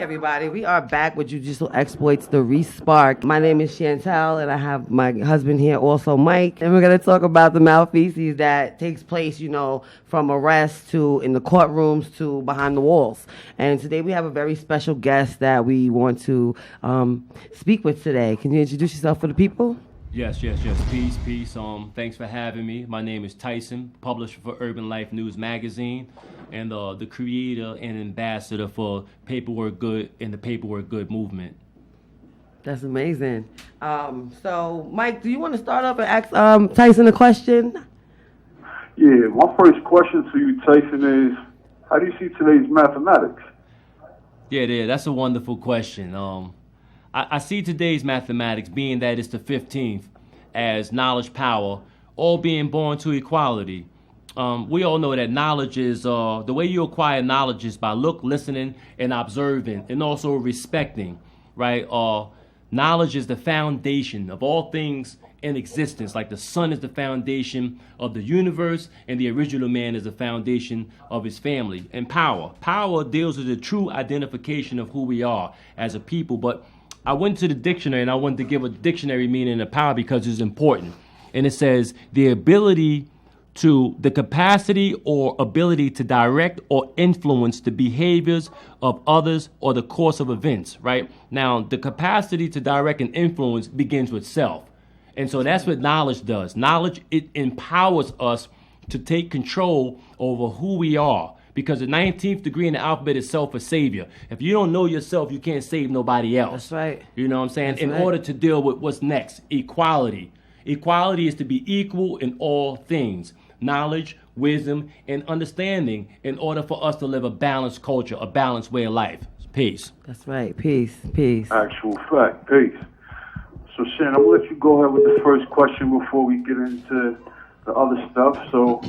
everybody. We are back with Judicial Exploits, the Respark. My name is Chantel, and I have my husband here, also Mike. And we're going to talk about the Mouthpieces that takes place, from arrest to in the courtrooms to behind the walls. And today we have a very special guest that we want to speak with today. Can you introduce yourself for the people? Yes. Peace. Thanks for having me. My name is Tyson, publisher for Urban Life News Magazine, and the creator and ambassador for Paperwork Good and the Paperwork Good movement. That's amazing. So, Mike, do you want to start off and ask Tyson a question? Yeah, my first question to you, Tyson, is how do you see today's mathematics? Yeah, that's a wonderful question. I see today's mathematics, being that it's the 15th, as knowledge power, all being born to equality. We all know that knowledge is, the way you acquire knowledge is by listening, and observing, and also respecting, right? Knowledge is the foundation of all things in existence. Like the sun is the foundation of the universe, and the original man is the foundation of his family. And power deals with the true identification of who we are as a people. But I went to the dictionary, and I wanted to give a dictionary meaning of power because it's important. And it says the capacity or ability to direct or influence the behaviors of others or the course of events, right? Now, the capacity to direct and influence begins with self. And so that's what knowledge does. Knowledge, it empowers us to take control over who we are. Because the 19th degree in the alphabet is self or savior. If you don't know yourself, you can't save nobody else. That's right. You know what I'm saying? That's in right. order to deal with what's next, equality. Equality is to be equal in all things. Knowledge, wisdom, and understanding in order for us to live a balanced culture, a balanced way of life. Peace. That's right. Peace. Actual fact. Peace. So, Shannon, I'm going to let you go ahead with the first question before we get into the other stuff. So,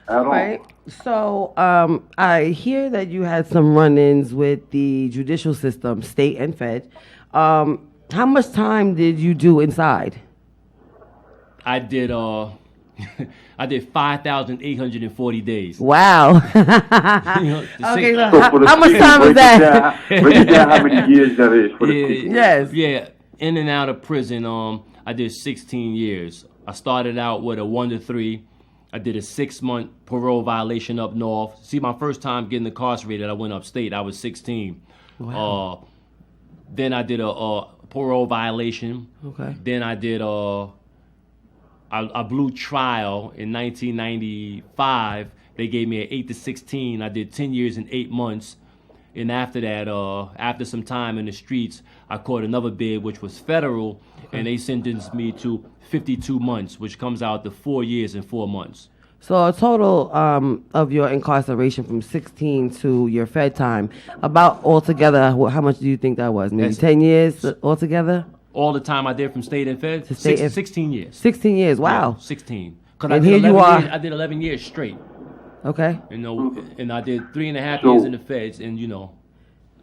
add on. Right. So, I hear that you had some run-ins with the judicial system, state and fed. How much time did you do inside? I did 5,840 days. Wow. You know, Okay, six- so how much time was that? Break it down how many years that is for the people. Yes. Yeah, in and out of prison, I did 16 years. I started out with a 1 to 3. I did a 6-month parole violation up north. See, my first time getting incarcerated, I went upstate. I was 16. Wow. Then I did a parole violation. Okay. Then I did a blue trial in 1995. They gave me an 8 to 16. I did 10 years and 8 months. And after that, after some time in the streets, I caught another bid, which was federal, and they sentenced me to 52 months, which comes out to 4 years and 4 months. So a total of your incarceration from 16 to your fed time, about altogether, how much do you think that was? Maybe 10 years altogether? All the time I did from state and fed, To state and- 16 years. 16 years, wow. Yeah, 16. 'Cause And here you are. I did 11 years straight. Okay. And I did 3.5 So- years in the feds, and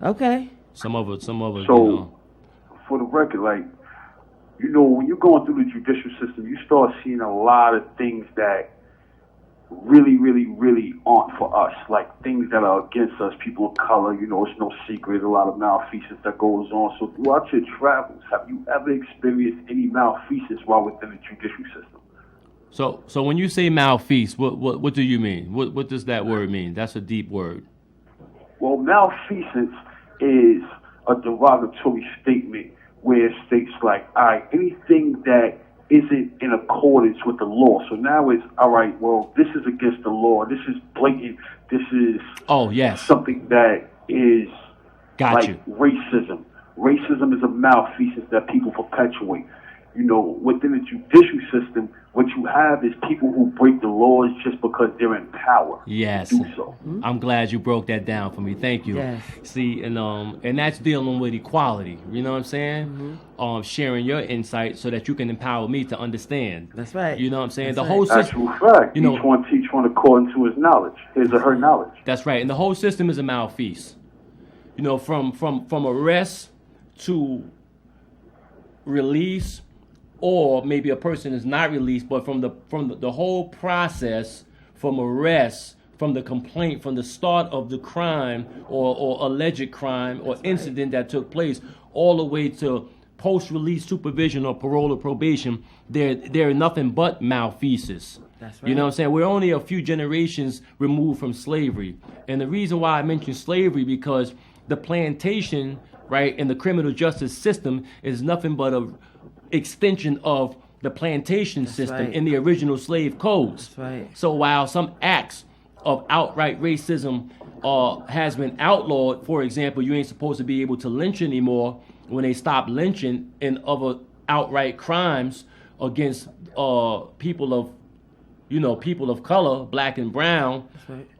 Okay. some of it, So, for the record, when you're going through the judicial system, you start seeing a lot of things that really, really, really aren't for us. Like things that are against us, people of color, it's no secret, a lot of malfeasance that goes on. So throughout your travels, have you ever experienced any malfeasance while within the judicial system? So when you say malfeasance, what do you mean? What does that word mean? That's a deep word. Well, malfeasance is a derogatory statement where it states like, all right, anything that isn't in accordance with the law. So now it's, all right, well, this is against the law. This is blatant. This is something that is racism. Racism is a malfeasance that people perpetuate. Within the judicial system, what you have is people who break the laws just because they're in power. Yes. To do so. I'm glad you broke that down for me. Thank you. Yes. See, and that's dealing with equality. You know what I'm saying? Sharing your insight so that you can empower me to understand. That's right. You know what I'm saying? That's the whole system. Actual fact. Each one teach one according to his knowledge, his or her knowledge. That's right. And the whole system is a malfeasance. From arrest to release, or maybe a person is not released, but from the whole process, from arrest from the complaint, from the start of the crime or alleged crime or incident that took place, all the way to post-release supervision or parole or probation. They're nothing but malfeasors. That's right. You know what I'm saying? We're only a few generations removed from slavery. And the reason why I mention slavery, because the plantation, right, in the criminal justice system is nothing but a extension of the plantation system in the original slave codes. That's right. So while some acts of outright racism has been outlawed, for example, you ain't supposed to be able to lynch anymore, when they stopped lynching and other outright crimes against people of color, black and brown,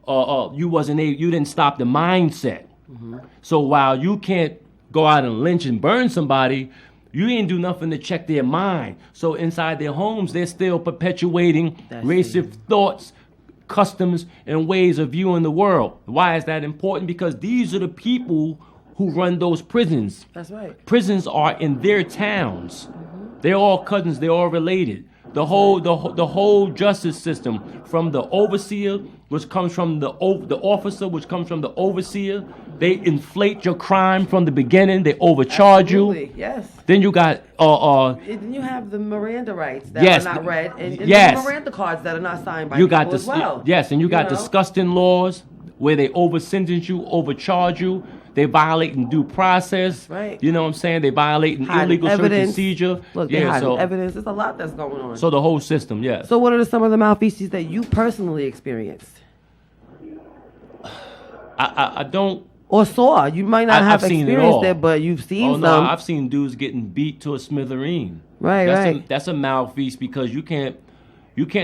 you didn't stop the mindset. Mm-hmm. So while you can't go out and lynch and burn somebody, you didn't do nothing to check their mind. So inside their homes, they're still perpetuating racist thoughts, customs, and ways of viewing the world. Why is that important? Because these are the people who run those prisons. That's right. Prisons are in their towns. Mm-hmm. They're all cousins. They're all related. The whole justice system, from the overseer, which comes from the officer, which comes from the overseer. They inflate your crime from the beginning. They overcharge you. Yes. Then you got then you have the Miranda rights that are not read, and the Miranda cards that are not signed by people as well. Yes, and you got disgusting laws where they over-sentence you, overcharge you. They violate due process. Right. You know what I'm saying? They violate illegal search and seizure. Look, they hide evidence. There's a lot that's going on. So the whole system, yes. So what are some of the malfeasance that you personally experienced? I don't. Or saw. You might not have experienced it, but you've seen some. I've seen dudes getting beat to a smithereen. Right, that's a malfeasance, because you can't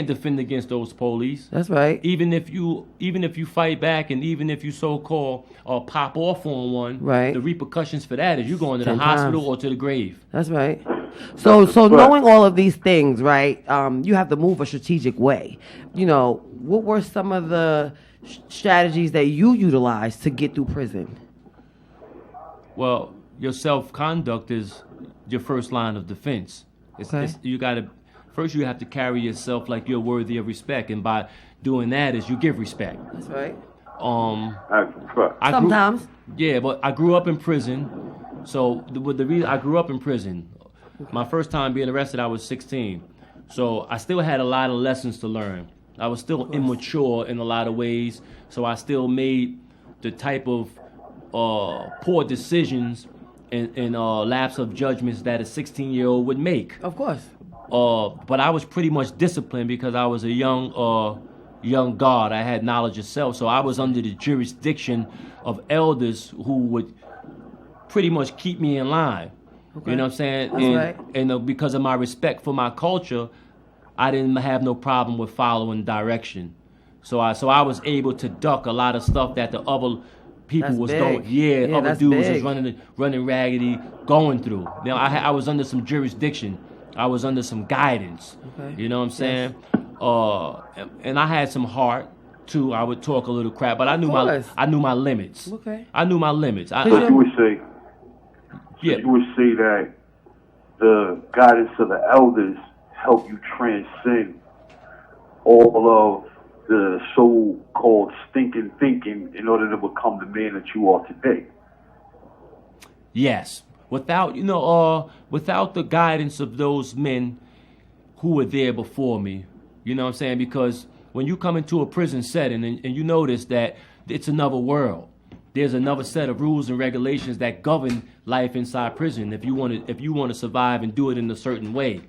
defend against those police. That's right. Even if you fight back, and even if you so-called pop off on one, right, the repercussions for that is you going to the hospital or to the grave. That's right. So knowing all of these things, right, you have to move a strategic way. You know, what were some of the strategies that you utilized to get through prison? Well, your self-conduct is your first line of defense. First you have to carry yourself like you're worthy of respect, and by doing that is you give respect. That's right. Sometimes. But I grew up in prison. So the reason I grew up in prison, my first time being arrested, I was 16. So I still had a lot of lessons to learn. I was still immature in a lot of ways. So I still made the type of poor decisions and lapse of judgments that a 16-year-old would make. Of course. But I was pretty much disciplined because I was a young guard. I had knowledge of self, so I was under the jurisdiction of elders who would pretty much keep me in line. Okay. You know what I'm saying? That's right. And because of my respect for my culture, I didn't have no problem with following direction. So I was able to duck a lot of stuff that the other people was going. Yeah, other dudes was running raggedy, going through. You know, I was under some jurisdiction. I was under some guidance. Okay. You know what I'm saying? Yes. And I had some heart too. I would talk a little crap, but I knew my limits. Okay. I knew my limits. You would say. Yeah. You would say that the guidance of the elders help you transcend all of the so-called stinking thinking in order to become the man that you are today. Yes. Without the guidance of those men who were there before me, you know what I'm saying? Because when you come into a prison setting and you notice that it's another world, there's another set of rules and regulations that govern life inside prison if you want to survive and do it in a certain way.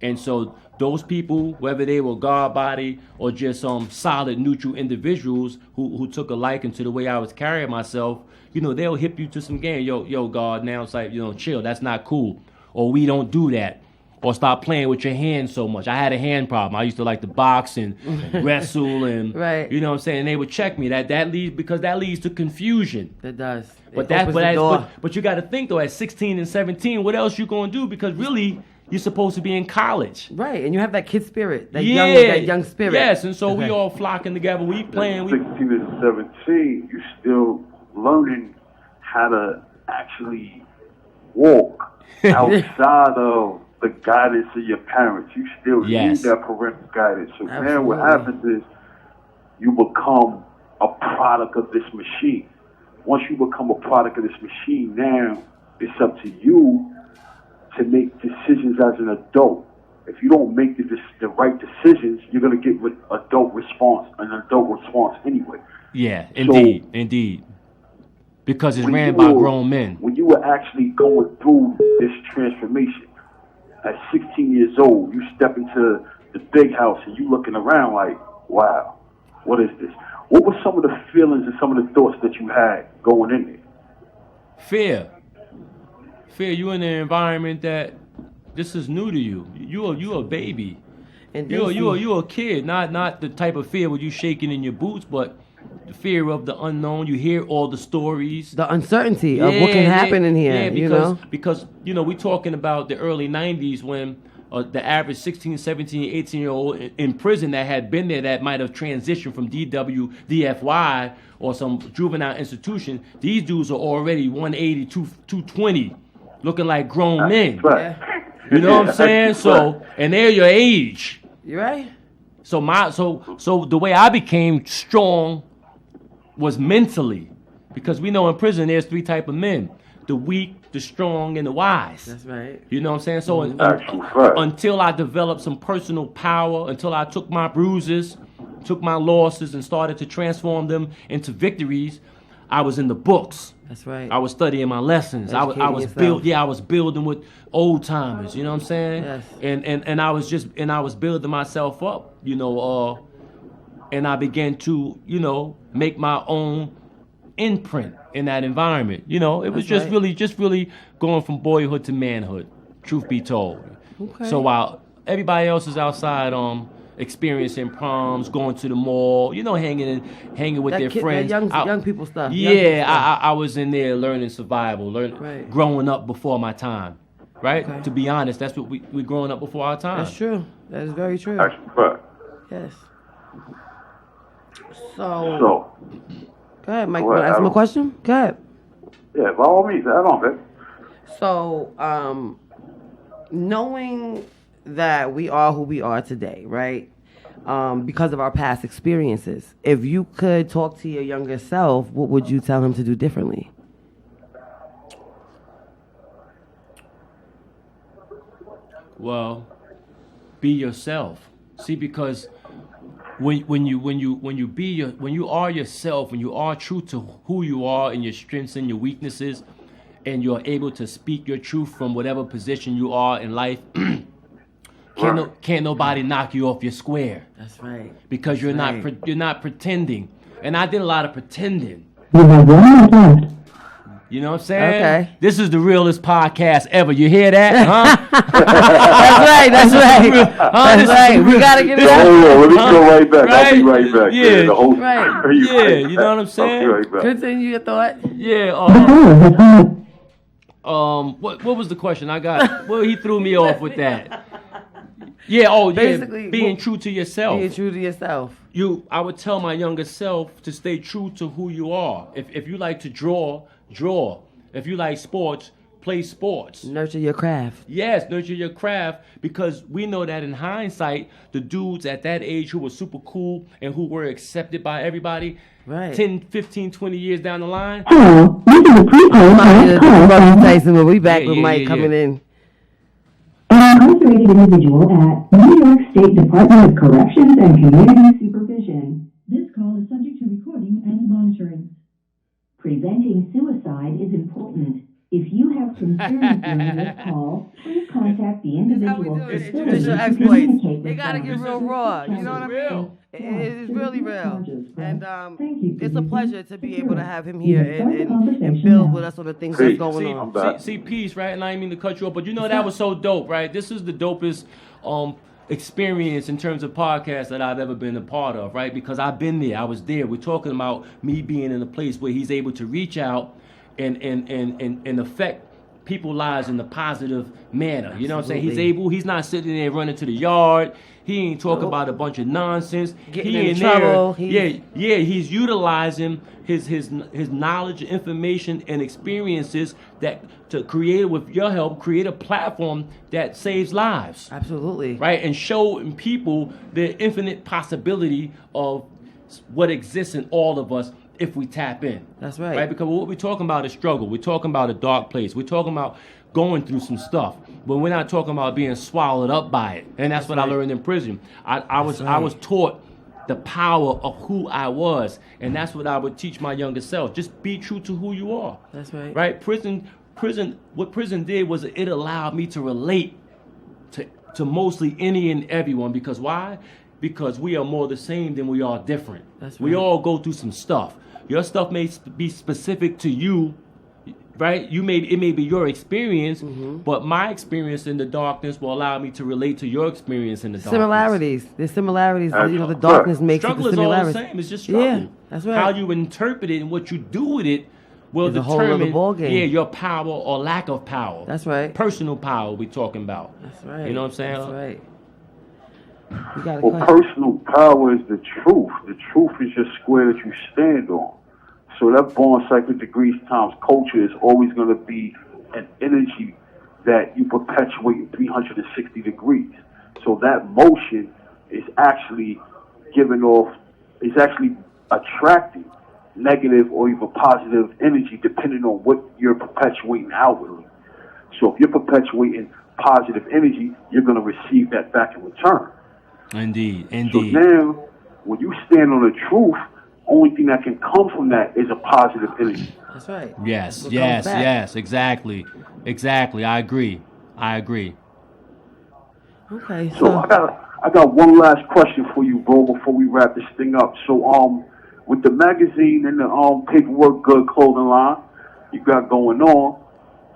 And so those people, whether they were guard body or just solid neutral individuals who took a liking to the way I was carrying myself, you know, they'll hip you to some game. Yo, guard, now it's like, chill, that's not cool. Or we don't do that. Or stop playing with your hands so much. I had a hand problem. I used to like to box and wrestle and right. You know what I'm saying? And they would check me. That leads to confusion. It does. But you got to think though, at 16 and 17, what else you gonna do? Because really, you're supposed to be in college. Right, and you have that kid spirit, that young spirit. Yes, and so we all flocking together. We playing. 16 and 17, you still learning how to actually walk outside of the guidance of your parents. You still need that parental guidance. So now what happens is you become a product of this machine. Once you become a product of this machine, now it's up to you to make decisions as an adult. If you don't make the right decisions, you're going to get an adult response anyway. Yeah, indeed. Because it's ran by grown men. When you were actually going through this transformation, at 16 years old, you step into the big house and you looking around like, wow, what is this? What were some of the feelings and some of the thoughts that you had going in there? Fear. You in an environment that this is new to you. You a baby. And you a kid. Not the type of fear where you shaking in your boots, but the fear of the unknown. You hear all the stories, the uncertainty of what can happen in here. Because we talking about the early 90s when the average 16, 17, 18-year-old in prison that had been there that might have transitioned from DFY or some juvenile institution. These dudes are already 180, 220, looking like grown men. Right. You know what I'm saying? So, and they're your age. You right? So the way I became strong was mentally, because we know in prison there's three type of men: the weak, the strong, and the wise. That's right. You know what I'm saying? So until I developed some personal power, until I took my bruises, took my losses, and started to transform them into victories, I was in the books. That's right. I was studying my lessons. I was building with old timers. You know what I'm saying? Yes. And I was building myself up. And I began to make my own imprint in that environment. It was just really going from boyhood to manhood. Truth be told. Okay. So while everybody else is outside, experiencing proms, going to the mall, hanging with their friends. Young people stuff. I was in there learning survival, right. Growing up before my time, right? Okay. To be honest, that's what we growing up before our time. That's true. That is very true. That's right. Yes. So go ahead, Mike. Want to ask him a question? Go ahead. Yeah, by all means, add on, man. So, knowing that we are who we are today, right? Because of our past experiences. If you could talk to your younger self, what would you tell him to do differently? Well, be yourself. See, because when you are yourself, when you are true to who you are and your strengths and your weaknesses, and you're able to speak your truth from whatever position you are in life, can't nobody knock you off your square. That's right. Because you're not pretending. And I did a lot of pretending. You know what I'm saying? Okay. This is the realest podcast ever. You hear that? Huh? That's right. We gotta get it out. Let me go right back. Right? I'll be right back. Yeah. The whole Right. Yeah. You know what I'm saying? I'll be right back. Continue your thought. Yeah. What was the question? He threw me off with that. Yeah. Basically, being true to yourself. Being true to yourself. I would tell my younger self to stay true to who you are. If you like to draw. If you like sports, play sports. Nurture your craft. Yes, nurture your craft, because we know that in hindsight, the dudes at that age who were super cool and who were accepted by everybody, right. 10, 15, 20 years down the line. Tyson, we'll be back with Mike coming in. An incarcerated individual at New York State Department of Corrections and Community Supervision. This call is subject to recording and monitoring. Preventing suicide is important. If you have concerns during this call, please contact the individual facility to communicate with They gotta them. get real raw. You know what I mean? It's really real. And it's a pleasure to be able to have him here and build with us on the things that's going on. See, peace, right? And I didn't mean to cut you off, but that was so dope, right? This is the dopest experience in terms of podcasts that I've ever been a part of, right? Because I've been there. I was there. We're talking about me being in a place where he's able to reach out and affect people's lives in a positive manner. You know what I'm saying? He's not sitting there running to the yard. He ain't talking about a bunch of nonsense. Getting in trouble. He's utilizing his knowledge, information, and experiences to create, with your help, create a platform that saves lives. Absolutely. Right? And show people the infinite possibility of what exists in all of us if we tap in. That's right. Right? Because what we're talking about is struggle. We're talking about a dark place. We're talking about going through some stuff. But we're not talking about being swallowed up by it. And that's what I learned in prison. I was taught the power of who I was. And that's what I would teach my younger self. Just be true to who you are. That's right. Right? What prison did was it allowed me to relate to mostly any and everyone. Because why? Because we are more the same than we are different. That's We right. all go through some stuff. Your stuff may be specific to you, right? It may be your experience, but my experience in the darkness will allow me to relate to your experience in the darkness. Similarities. There's similarities. That's You know, the right. darkness makes Struggle it the is all the similarities. same. It's just struggle. Yeah, that's right. How you interpret it and what you do with it will It's a whole other determine ballgame. your power or lack of power. That's right. Personal power we're talking about. That's right. You know what I'm saying? That's right. You got a Well, question? personal power is the truth. The truth is your square that you stand on. So that born cycle degrees times culture is always going to be an energy that you perpetuate in 360 degrees. So that motion is actually attracting negative or even positive energy depending on what you're perpetuating outwardly. So if you're perpetuating positive energy, you're going to receive that back in return. Indeed. So now, when you stand on the truth, only thing that can come from that is a positive energy. That's right. Yes, What yes, comes back. yes, exactly. I agree. Okay, So I got one last question for you, bro, before we wrap this thing up. So with the magazine and the paperwork good clothing line you got going on,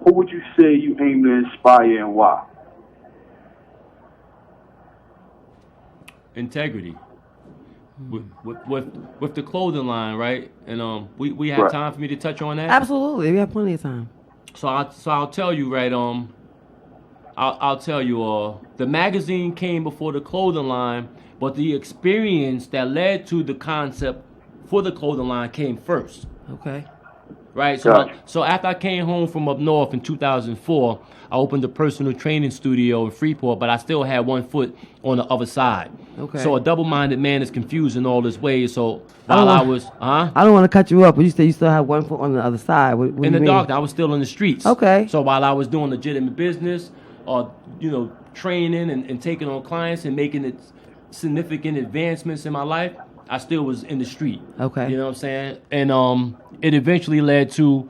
who would you say you aim to inspire and why? Integrity. With the clothing line, right? And we have Right. time for me to touch on that. absolutely. We have plenty of time. So I'll tell you, right? I'll tell you. The magazine came before the clothing line, but the experience that led to the concept for the clothing line came first. Okay. Right. Gotcha. So after I came home from up north in 2004, I opened a personal training studio in Freeport, but I still had one foot on the other side. Okay. So a double-minded man is confused in all his ways. So I don't while I want- was, I don't want to cut you up, but you said you still have one foot on the other side. What in do the you mean? dark, I was still in the streets. Okay. So while I was doing legitimate business, or training and taking on clients and making it significant advancements in my life, I still was in the street. Okay. You know what I'm saying? And it eventually led to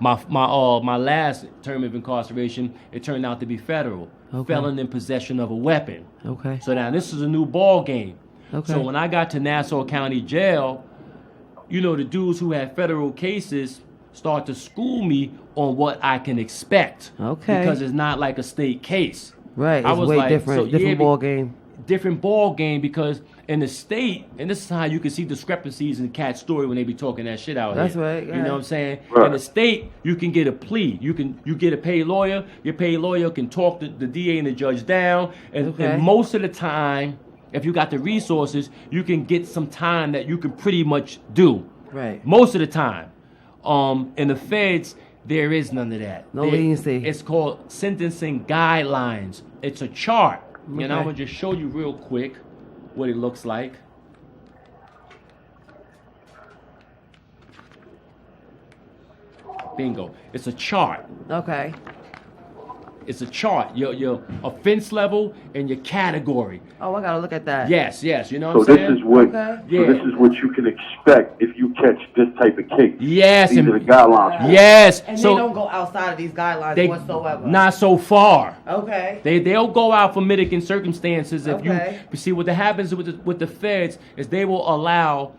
my last term of incarceration. It turned out to be federal. Okay. Felon in possession of a weapon. Okay. So now this is a new ball game. Okay. So when I got to Nassau County Jail, the dudes who had federal cases start to school me on what I can expect. Okay. Because it's not like a state case. Right. I It's was way like, different. so, Different yeah, ball game. Different ball game, because in the state, and this is how you can see discrepancies in Cat's story when they be talking that shit out That's here. right, You yeah. know what I'm saying? Right. In the state, you can get a plea. You get a paid lawyer. Your paid lawyer can talk the DA and the judge down. Okay. And most of the time, if you got the resources, you can get some time that you can pretty much do. Right. Most of the time. In the feds, there is none of that. No leniency. It's called sentencing guidelines. It's a chart. And Okay. I'm going to just show you real quick what it looks like. Bingo. It's a chart. Okay. It's a chart. Your offense level and your category. Oh, I gotta look at that. Yes. You know So what I'm this saying? is what Okay. Yeah. so this is what you can expect if you catch this type of case. Yes. These and- are the guidelines. Yes. And so they don't go outside of these guidelines they whatsoever. not so far. Okay. They'll go out for mitigating circumstances if Okay. you see what happens with the feds is they will allow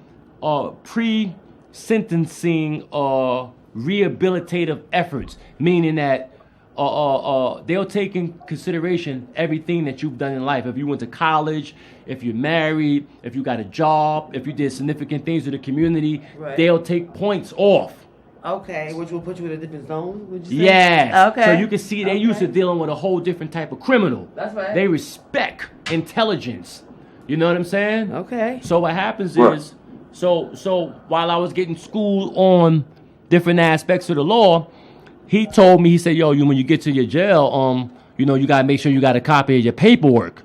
pre-sentencing rehabilitative efforts, meaning that they'll take in consideration everything that you've done in life. If you went to college, if you're married, if you got a job, if you did significant things in the community, Right. they'll take points off. Okay, which will put you in a different zone, would you say? Yes. Okay. So you can see they used to Okay. dealing with a whole different type of criminal. That's right. They respect intelligence. You know what I'm saying? Okay. So what happens Right. is, so while I was getting schooled on different aspects of the law, he told me, he said, yo, when you get to your jail, you gotta make sure you got a copy of your paperwork.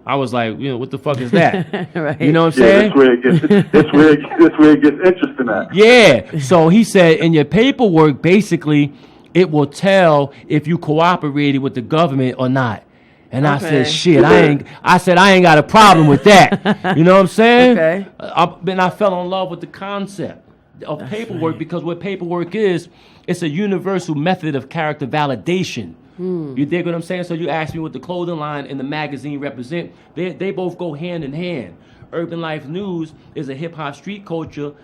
I was like, what the fuck is that? Right. You know what I'm Yeah, saying? that's where it gets interesting at. Yeah. So he said in your paperwork, basically, it will tell if you cooperated with the government or not. And I said, shit, I ain't got a problem with that. You know what I'm saying? Okay. Then I fell in love with the concept of paperwork because what paperwork is, it's a universal method of character validation. You dig what I'm saying? So you asked me what the clothing line and the magazine represent. They both go hand in hand. Urban Life News is a hip-hop street culture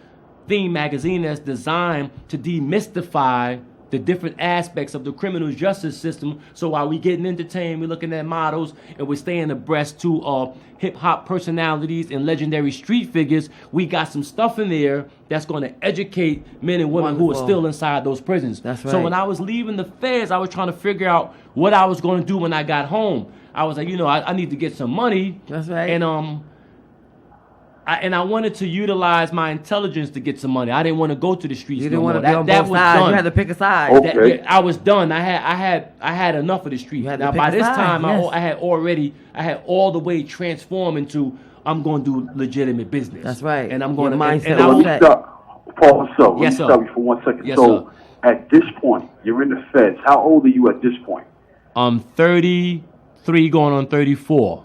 theme magazine that's designed to demystify the different aspects of the criminal justice system. So while we getting entertained, we're looking at models, and we're staying abreast to hip-hop personalities and legendary street figures, we got some stuff in there that's going to educate men and women who are still inside those prisons. That's right. So when I was leaving the feds, I was trying to figure out what I was going to do when I got home. I was like, I need to get some money. That's right. And I wanted to utilize my intelligence to get some money. I didn't want to go to the streets. You didn't want to be on both sides. You had to pick a side. Okay. I was done. I had enough of the streets. Now by this time, I had all the way transformed into I'm going to do legitimate business. That's right. And I'm going to mindset. Let me stop. Pause. Let me stop you for 1 second. Yes, so sir. at this point, you're in the feds. How old are you at this point? I'm 33 going on 34.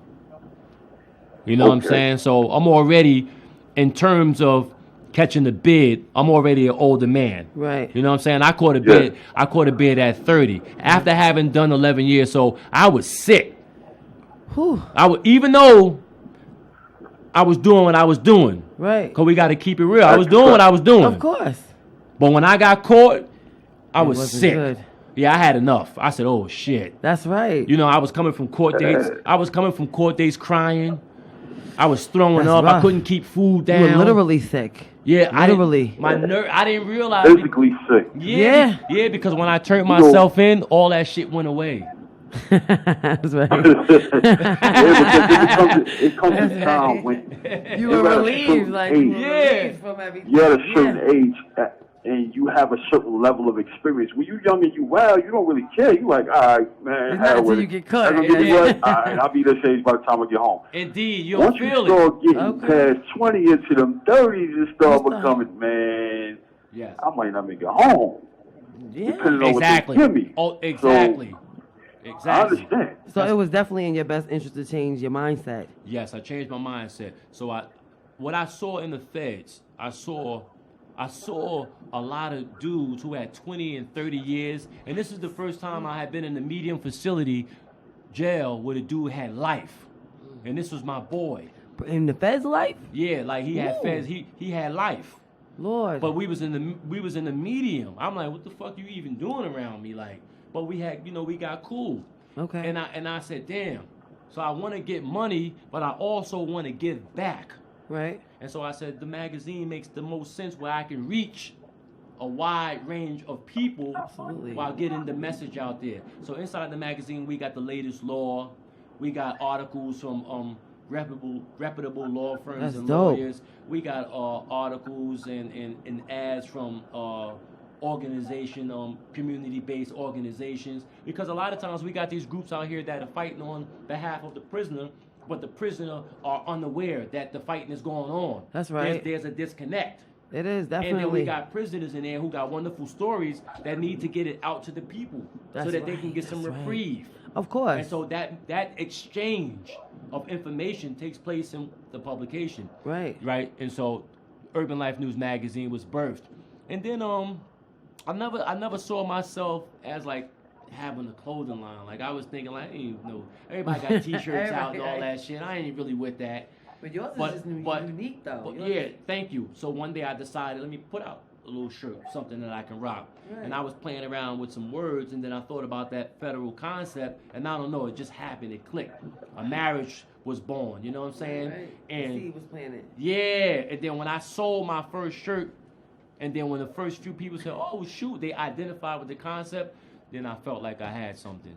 You know what I'm saying? So I'm already, in terms of catching the bid, I'm already an older man. Right. You know what I'm saying? I caught a bid at 30 after having done 11 years. So I was sick. Whew. Even though I was doing what I was doing. Right. Because we got to keep it real. I was doing what I was doing. Of course. But when I got caught, I was sick. Good. Yeah, I had enough. I said, oh, shit. That's right. I was coming from court dates. Crying. I was throwing up. Rough. I couldn't keep food down. You were literally sick. Yeah, literally. I didn't realize. Physically sick. Yeah, because when I turned myself in, all that shit went away. That's right. It comes a time when you were relieved, relieved from everything. You're at a certain age, and you have a certain level of experience. When you're young and you wild, you don't really care. You like, all right, man. It's not until you get cut. All right, I'll be this age by the time I get home. Indeed, you don't feel it. Once you start getting past 20 into them 30s, it start becoming, man, yes. I might not make it home. Yeah. Depending on what they give me. Oh, exactly. So, Exactly. I understand. So it was definitely in your best interest to change your mindset. Yes, I changed my mindset. So what I saw in the feds, I saw a lot of dudes who had 20 and 30 years, and this is the first time I had been in the medium facility jail where the dude had life, and this was my boy. In the feds' life? Yeah, like he had feds, he had life. Lord. But we was in the medium. I'm like, what the fuck you even doing around me, like? But we had, we got cool. Okay. And I said, damn. So I want to get money, but I also want to give back. Right. And so I said, the magazine makes the most sense where I can reach a wide range of people while getting the message out there. So inside the magazine, we got the latest law. We got articles from reputable law firms and lawyers. We got articles and ads from community-based organizations, because a lot of times we got these groups out here that are fighting on behalf of the prisoner, but the prisoner are unaware that the fighting is going on. That's right. There's a disconnect. It is, definitely. And then we got prisoners in there who got wonderful stories that need to get it out to the people so that they can get some reprieve. Of course. And so that exchange of information takes place in the publication. Right. Right? And so Urban Life News magazine was birthed. And then I never saw myself as like having a clothing line. Like I was thinking like, everybody got t-shirts out and all that shit. I ain't really with that. But yours is just unique though. But yeah, thank you. So one day I decided, let me put out a little shirt, something that I can rock. Right. And I was playing around with some words, and then I thought about that federal concept, and I don't know, it just happened, it clicked. A marriage was born, you know what I'm saying? Right. And the seed was planted. Yeah, and then when I sold my first shirt, and then when the first few people said, oh shoot, they identified with the concept, then I felt like I had something.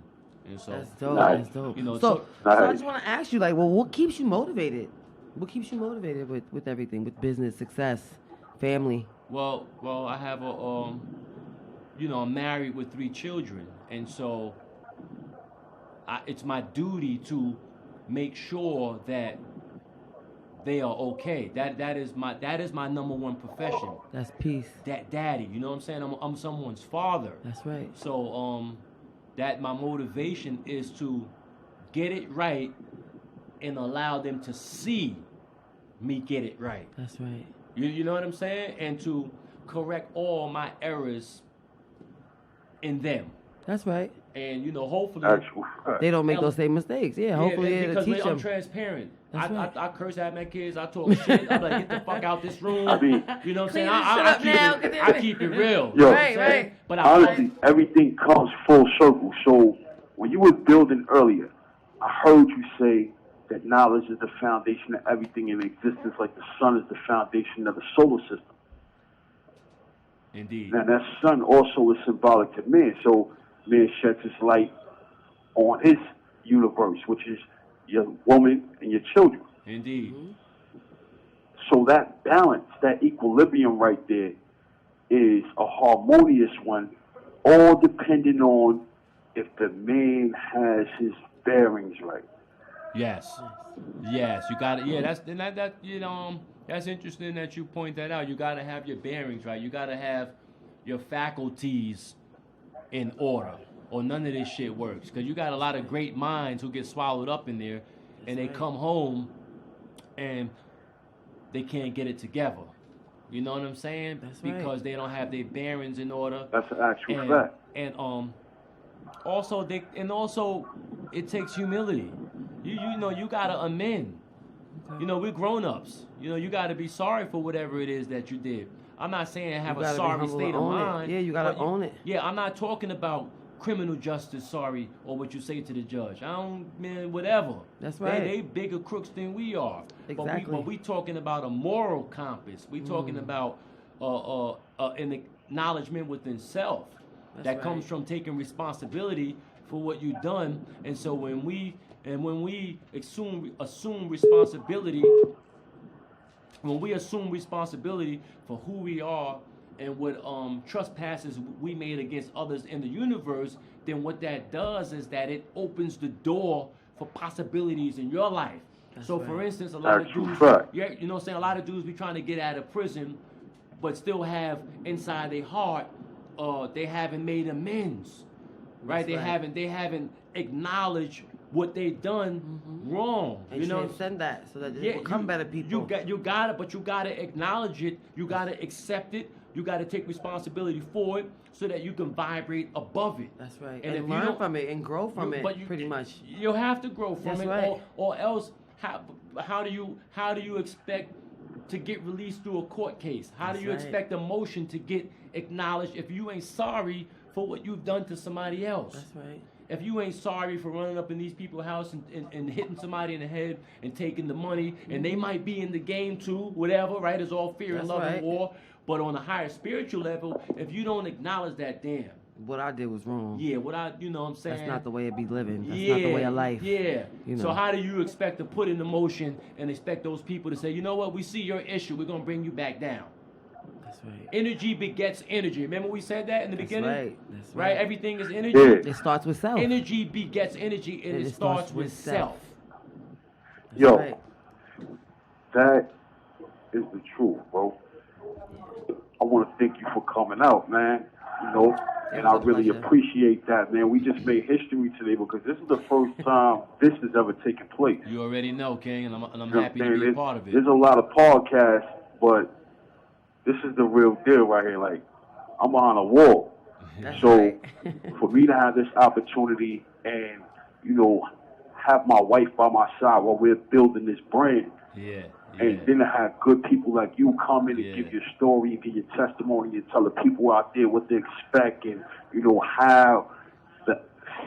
And so that's dope. That's dope. So I just want to ask you, like, well, what keeps you motivated? What keeps you motivated with everything, with business, success, family? Well, I have I'm married with 3 children, and so it's my duty to make sure that they are okay. That is my number one profession. That's peace. That daddy, you know what I'm saying? I'm someone's father. That's right. So that my motivation is to get it right and allow them to see me get it right. That's right. You know what I'm saying? And to correct all my errors in them. That's right. And hopefully they don't make those same mistakes. Yeah, hopefully it'll teach them. I'm transparent. Right. I curse at my kids. I talk shit. I'm like, get the fuck out this room. I mean, you know what I'm saying? I keep it real. Yo, right. But honestly, everything comes full circle. So when you were building earlier, I heard you say that knowledge is the foundation of everything in existence, like the sun is the foundation of the solar system. Indeed. Now that sun also is symbolic to man. So man sheds his light on his universe, which is your woman and your children. Indeed. So that balance, that equilibrium right there is a harmonious one, all depending on if the man has his bearings right. Yes. You got it. Yeah, that's interesting that you point that out. You got to have your bearings right. You got to have your faculties in order, or none of this shit works. Because you got a lot of great minds who get swallowed up in there, and they come home and they can't get it together. You know what I'm saying? Because they don't have their bearings in order. That's an actual fact. And also it takes humility. You gotta amend. We're grown-ups. You gotta be sorry for whatever it is that you did. I'm not saying have a sorry state of mind. Yeah, you gotta own it. Yeah, I'm not talking about criminal justice sorry or what you say to the judge. Whatever. That's right. They bigger crooks than we are. Exactly. But we talking about a moral compass. We talking about an acknowledgement within self that comes from taking responsibility for what you've done. And so when we assume responsibility, for who we are and what trespasses we made against others in the universe, then what that does is that it opens the door for possibilities in your life. For instance, a lot of dudes, a lot of dudes be trying to get out of prison, but still have inside their heart, they haven't made amends, right? They haven't acknowledged what they've done wrong. And transcend that so that they become better people. You got it, but you got to acknowledge it. You got to accept it. You got to take responsibility for it so that you can vibrate above it. That's right. And learn from it and grow from it. Pretty much. You have to grow from it, right. or else how do you expect to get released through a court case? How do you expect emotion to get acknowledged if you ain't sorry for what you've done to somebody else? That's right. If you ain't sorry for running up in these people's house and hitting somebody in the head and taking the money, and they might be in the game too, whatever, right? It's all fear and love and war. But on a higher spiritual level, if you don't acknowledge that, damn, what I did was wrong. Yeah, what I'm saying? That's not the way it be living. That's not the way of life. Yeah. So how do you expect to put in the motion and expect those people to say, you know what, we see your issue, we're going to bring you back down? That's right. Energy begets energy. Remember we said that in the beginning? That's right. Everything is energy. Yeah. It starts with self. Energy begets energy, and it starts with self. Yo, right. That is the truth, bro. I want to thank you for coming out, man. And I really appreciate that, man. We just made history today because this is the first time this has ever taken place. You already know, King, and I'm happy to be a part of it. There's a lot of podcasts, but this is the real deal right here. Like, I'm behind a wall. So for me to have this opportunity and, have my wife by my side while we're building this brand, and then to have good people like you come in and give your story and give your testimony and tell the people out there what they expect and, how the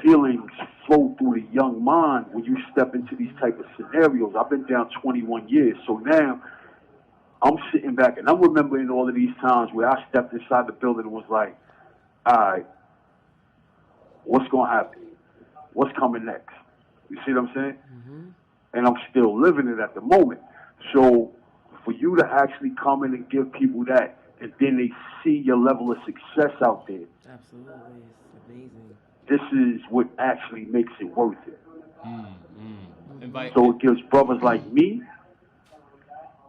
feelings flow through the young mind when you step into these type of scenarios. I've been down 21 years, so now I'm sitting back and I'm remembering all of these times where I stepped inside the building and was like, all right, what's going to happen? What's coming next? You see what I'm saying? Mm-hmm. And I'm still living it at the moment. So for you to actually come in and give people that, and then they see your level of success out there. Absolutely. It's amazing. This is what actually makes it worth it. Invite. So it gives brothers like me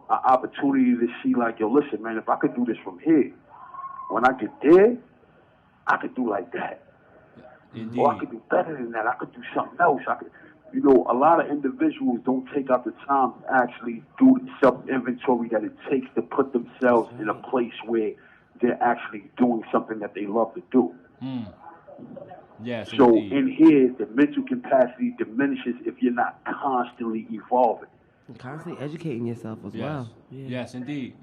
an opportunity to see, like, yo, listen, man, if I could do this from here, when I get there, I could do like that. Indeed. Or I could do better than that. I could do something else. I could, you know, a lot of individuals don't take out the time to actually do the self-inventory that it takes to put themselves in a place where they're actually doing something that they love to do. Yes, so indeed. in here, the mental capacity diminishes if you're not constantly evolving. And constantly educating yourself as well. Yeah. Yes, indeed.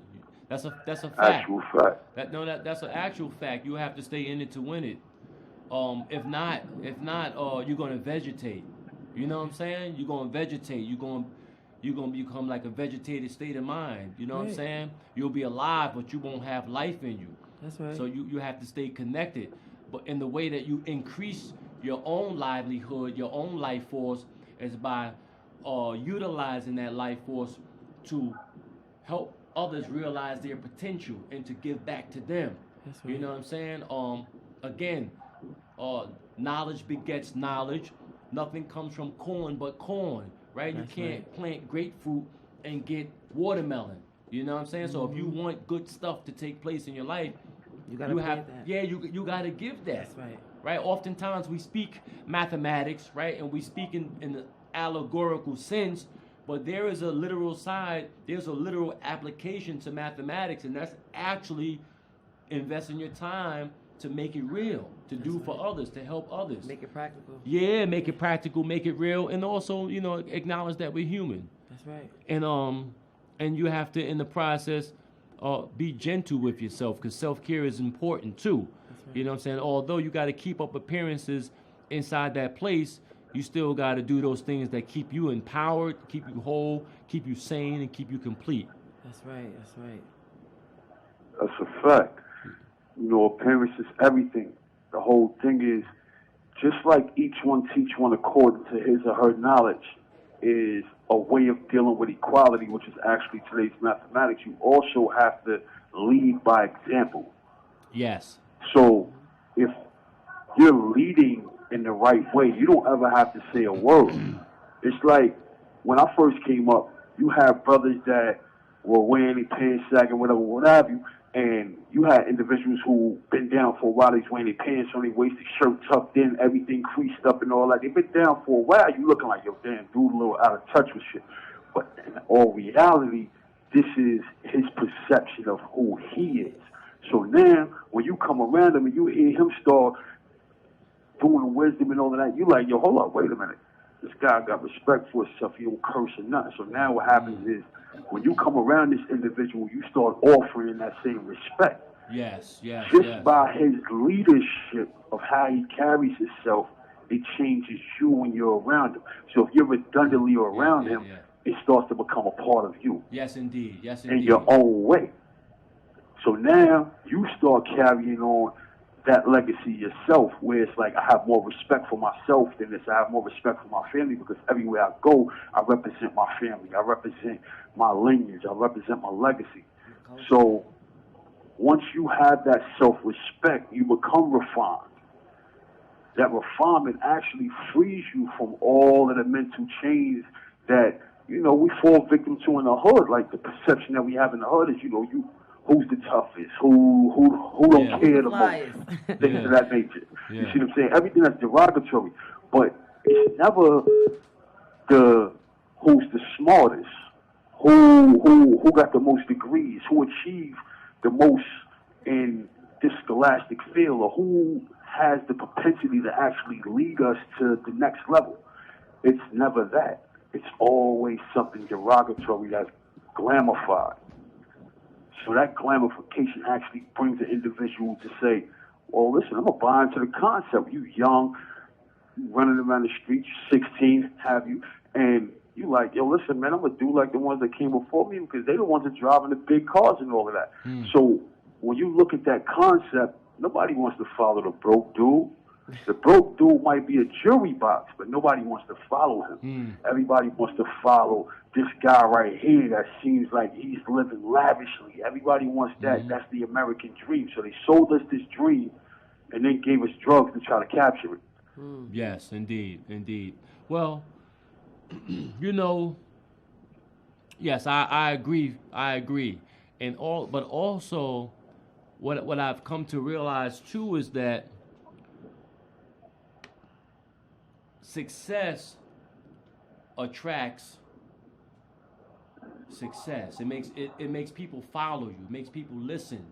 That's a fact. Actual fact. That's an actual fact. You have to stay in it to win it. If not, you're gonna vegetate. You know what I'm saying? You're gonna vegetate. You're gonna become like a vegetated state of mind. You know what I'm saying? You'll be alive, but you won't have life in you. That's right. So you have to stay connected. But in the way that you increase your own livelihood, your own life force, is by utilizing that life force to help others realize their potential and to give back to them. That's right. You know what I'm saying? Again, knowledge begets knowledge. Nothing comes from corn but corn, right? That's you can't plant grapefruit and get watermelon. You know what I'm saying? So if you want good stuff to take place in your life, You gotta plant that. Yeah, you gotta give that. That's right. Right? Oftentimes we speak mathematics, right? And we speak in the allegorical sense, but there is a literal side, there's a literal application to mathematics, and that's actually investing your time to make it real, to do for others, to help others. Make it practical. Yeah, make it practical, make it real, and also, you know, acknowledge that we're human. That's right. And you have to, in the process, be gentle with yourself, because self-care is important too. Right. You know what I'm saying? Although you got to keep up appearances inside that place, you still got to do those things that keep you empowered, keep you whole, keep you sane, and keep you complete. That's right. That's right. That's a fact. You know, appearance is everything. The whole thing is, just like each one teach one according to his or her knowledge is a way of dealing with equality, which is actually today's mathematics, you also have to lead by example. Yes. So if you're leading in the right way, you don't ever have to say a word. It's like when I first came up, you had brothers that were wearing their pants sagging, whatever, what have you, and you had individuals who been down for a while. They's wearing their pants on their waist, their shirt tucked in, everything creased up and all that. They've been down for a while. You looking like, yo, damn, dude, a little out of touch with shit. But in all reality, this is his perception of who he is. So now, when you come around him and you hear him start doing wisdom and all of that, you like, yo, hold up, wait a minute. This guy got respect for himself. He don't curse or nothing. So now what happens is, when you come around this individual, you start offering that same respect. Yes. Just by his leadership of how he carries himself, it changes you when you're around him. So if you're redundantly around him, it starts to become a part of you. Yes, indeed. In your own way. So now you start carrying on that legacy yourself, where it's like I have more respect for myself than this. I have more respect for my family, because everywhere I go, I represent my family. I represent my lineage. I represent my legacy. So once you have that self-respect, you become refined. That refinement actually frees you from all of the mental chains that, you know, we fall victim to in the hood. Like the perception that we have in the hood is, you know, who's the toughest, who don't care the most, things of that nature. You see what I'm saying? Everything that's derogatory, but it's never who's the smartest, who got the most degrees, who achieved the most in this scholastic field, or who has the propensity to actually lead us to the next level. It's never that. It's always something derogatory that's glamified. So that glamification actually brings the individual to say, well, listen, I'm going to buy into the concept. You young, running around the streets, 16, have you, and you like, yo, listen, man, I'm going to do like the ones that came before me, because they're the ones that driving the big cars and all of that. So when you look at that concept, nobody wants to follow the broke dude. The broke dude might be a jury box, but nobody wants to follow him. Everybody wants to follow this guy right here that seems like he's living lavishly. Everybody wants that. That's the American dream. So they sold us this dream and then gave us drugs to try to capture it. Yes, indeed. Well, you know, yes, I agree. I agree. But also, what I've come to realize too is that success attracts success. It makes people follow you. It makes people listen.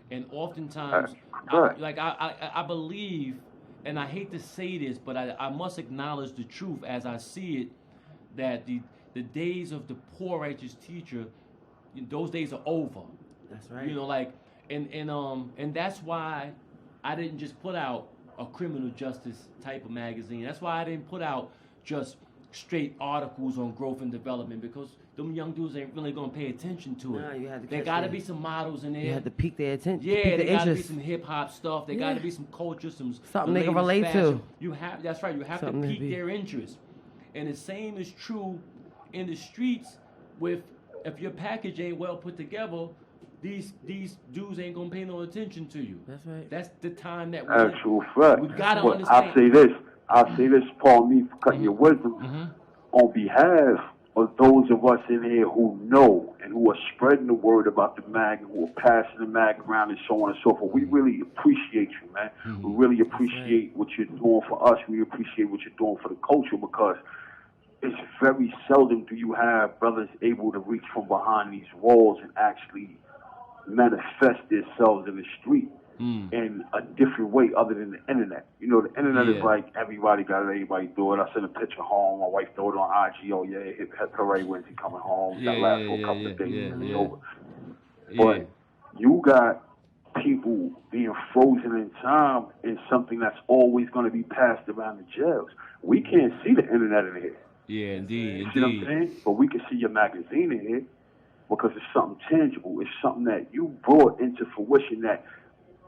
And oftentimes, I believe, and I hate to say this, but I must acknowledge the truth as I see it, that the days of the poor righteous teacher, those days are over. That's right. You know, like, and that's why I didn't just put out a criminal justice type of magazine. That's why I didn't put out just straight articles on growth and development, because them young dudes ain't really gonna pay attention to it. No, you had to there gotta be some models in there. You had to pique their attention. Yeah, there there gotta be some hip hop stuff. There gotta be some culture, something they can relate fashion. to. You have that's right. You have something to pique their interest. And the same is true in the streets. With if your package ain't well put together, these dudes ain't gonna pay no attention to you. That's right. That's the time that actual fact. we gotta but understand. I'll say this, Paul, me for cutting your wisdom, on behalf of those of us in here who know and who are spreading the word about the mag, who are passing the mag around and so on and so forth. We really appreciate you, man. We really appreciate what you're doing for us. We appreciate what you're doing for the culture, because it's very seldom do you have brothers able to reach from behind these walls and actually manifest themselves in the street in a different way other than the internet. You know, the internet is like everybody got it, everybody do it. I sent a picture home, my wife threw it on IG, oh yeah, hip hooray when she coming home. That lasts for a couple of days and it's over. But you got people being frozen in time in something that's always going to be passed around the jails. We can't see the internet in here. Yeah, indeed. You see what I'm saying? But we can see your magazine in here because it's something tangible. It's something that you brought into fruition, that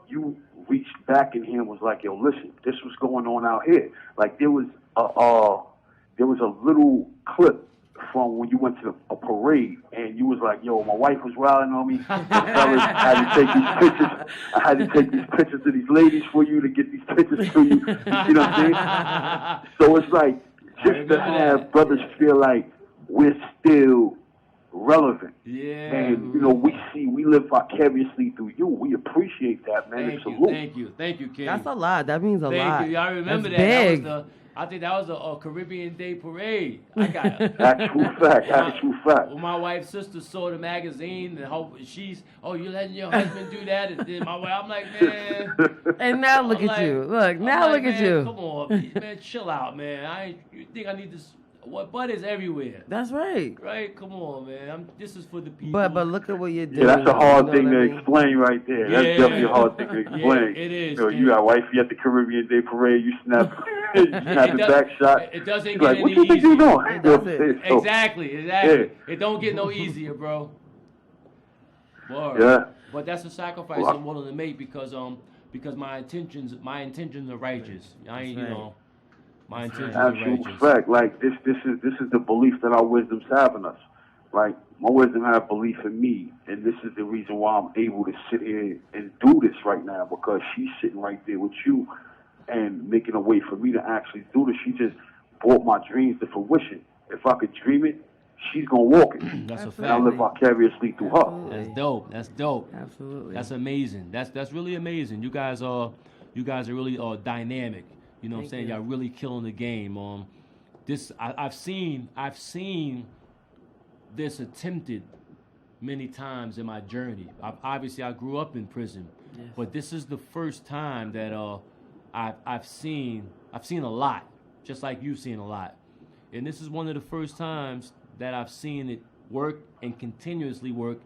you reached back in here and was like, yo, listen, this was going on out here. Like there was a little clip from when you went to a parade and you was like, yo, my wife was rallying on me. Fellas, I had to take these pictures. I had to take these pictures of these ladies for you to get these pictures to you. You see what I'm saying? So it's like, just to have brothers feel like we're still relevant. Yeah. And, you know, we live vicariously through you. We appreciate that, man. Thank you, King. That's a lot. That means a lot. Thank you. I remember That's that. Big. I think that was a Caribbean Day parade. I got it. Actual fact. Well, my wife's sister saw the magazine and you letting your husband do that? And then my wife, I'm like, man. And now look at you. Look at you. Come on, man, chill out, man. You think I need this? What butt is everywhere? That's right. Right? Come on, man. This is for the people. But look at what you're doing. Yeah, that's a hard thing to explain right there. Yeah, that's definitely a hard thing to explain. Yeah, it is. You know, you got wifey at the Caribbean Day parade, you snap the back shot. It doesn't get like, any what you think easier. you doing? Exactly. Yeah. It don't get no easier, bro. Word. Yeah. But that's a sacrifice I'm willing to make because my intentions are righteous. I ain't, my intentions are righteous. Absolute fact. Like this is the belief that our wisdoms have in us. Like my wisdom have belief in me, and this is the reason why I'm able to sit here and do this right now, because she's sitting right there with you and making a way for me to actually do this. She just brought my dreams to fruition. If I could dream it, she's gonna walk it. That's a fact. And I live vicariously through her. That's dope. Absolutely. That's amazing. That's really amazing. You guys are really dynamic. You know what I'm saying? Y'all really killing the game. I've seen this attempted many times in my journey. Obviously, I grew up in prison, but this is the first time that I've seen a lot, just like you've seen a lot, and this is one of the first times that I've seen it work and continuously work,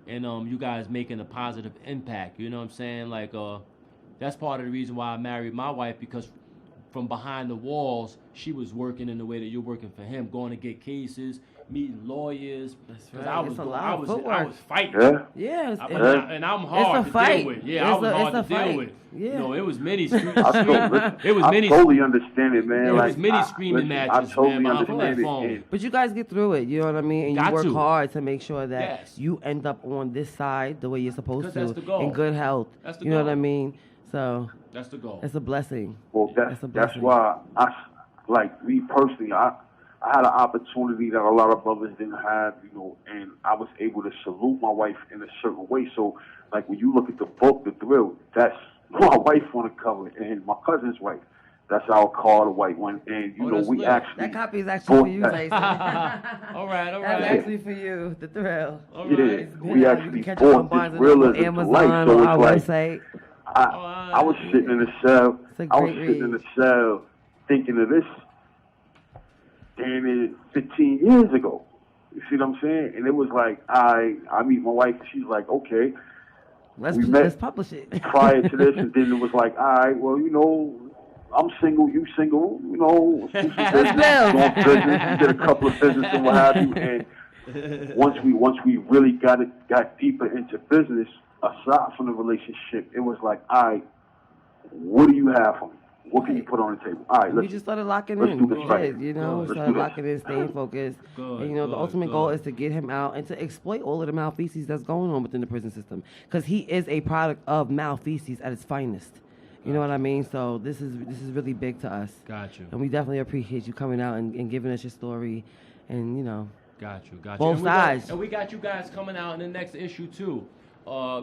and you guys making a positive impact. You know what I'm saying? Like that's part of the reason why I married my wife, because from behind the walls, she was working in the way that you're working for him, going to get cases, meeting lawyers. That's right. I was fighting. Yeah. And I'm hard to deal with. Yeah, I was hard to deal with. Yeah. No, it was many screaming. I totally understand it, man. It like, was many screaming matches, I totally man. understand it. But you guys get through it, you know what I mean? And you work hard to make sure that you end up on this side the way you're supposed to, that's the goal. in good health. That's the you know goal. what I mean? So that's the goal. It's a blessing. Well, that's why me personally, I had an opportunity that a lot of brothers didn't have, you know, and I was able to salute my wife in a certain way. So, like, when you look at the book, The Thrill, that's my wife on the cover, and my cousin's wife. That's our car, the white one. And, you know, we lit. actually... That copy is actually for you, Tyson. All right. That's actually for you, The Thrill. All Yeah, right. we Yeah, actually you can catch it on bought Barnes this and Noble, realism to Amazon, life. So on our it's like... website. I was sitting in the cell. It's a I was great sitting in read. the cell thinking of this, damn it, 15 years ago. You see what I'm saying? And it was like, I meet my wife, and she's like, okay. Let's met publish it. prior to this, and then it was like, all right, well, you know, I'm single, you single, you know, do some business, doing business, did a couple of business and what have you. And once we really got deeper into business, aside from the relationship, it was like, all right, what do you have for me? What can you put on the table? All right, We just started locking let's in. do this We right. did, you know, Let's started do this. locking in, staying focused. Good, And, you know, the good, ultimate good. goal is to get him out and to exploit all of the malfeces that's going on within the prison system. Because he is a product of malfeces at its finest. You know what I mean? So this is really big to us. Got you. And we definitely appreciate you coming out and giving us your story. And, you know, Got you. both And sides. we got you guys coming out in the next issue too.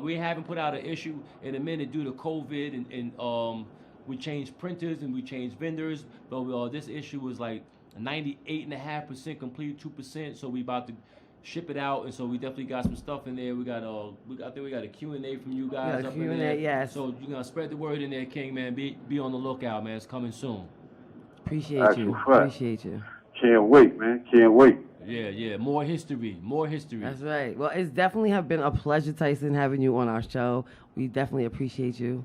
We haven't put out an issue in a minute due to COVID, and we changed printers and we changed vendors. But this issue was like 98.5% complete, 2%. So we about to ship it out, and so we definitely got some stuff in there. We got I think we got a Q&A from you guys got a up in Q&A, there. yes. So you're gonna spread the word in there, King man. Be on the lookout, man. It's coming soon. Appreciate That's you. a fact. Appreciate you. Can't wait, man. Can't wait. Yeah. More history. That's right. Well, it's definitely have been a pleasure, Tyson, having you on our show. We definitely appreciate you.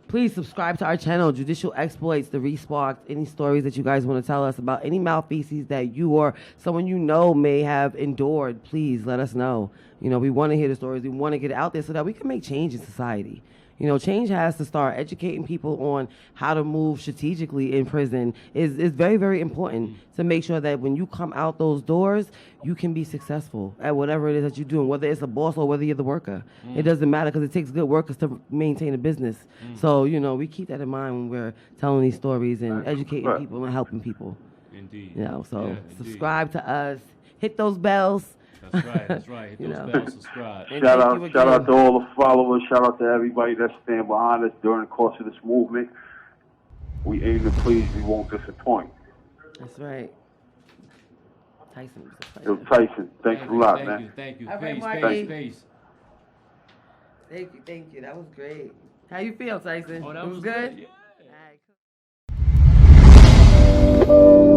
Please subscribe to our channel, Judicial Exploits, The Resparked. Any stories that you guys want to tell us about any malfeces that you or someone you know may have endured, please let us know. You know, we want to hear the stories. We want to get it out there so that we can make change in society. You know, change has to start. Educating people on how to move strategically in prison is very, very important to make sure that when you come out those doors, you can be successful at whatever it is that you're doing, whether it's a boss or whether you're the worker. It doesn't matter because it takes good workers to maintain a business. So, you know, we keep that in mind when we're telling these stories and educating people and helping people. Indeed. You know, so Yeah, subscribe to us. Hit those bells. That's right. Hit You those know. bells, subscribe. And Shout thank you out again. to all the followers. Shout out to everybody that stand behind us during the course of this movement. We aim to please, we won't disappoint. That's right. Tyson was a Yo, pleasure. Tyson, thanks a lot, Thank man. you. Thank you. All right, Peace. Marty. Peace. Thank you. That was great. How you feel, Tyson? Oh, that it was good? good. Yeah. All right, cool.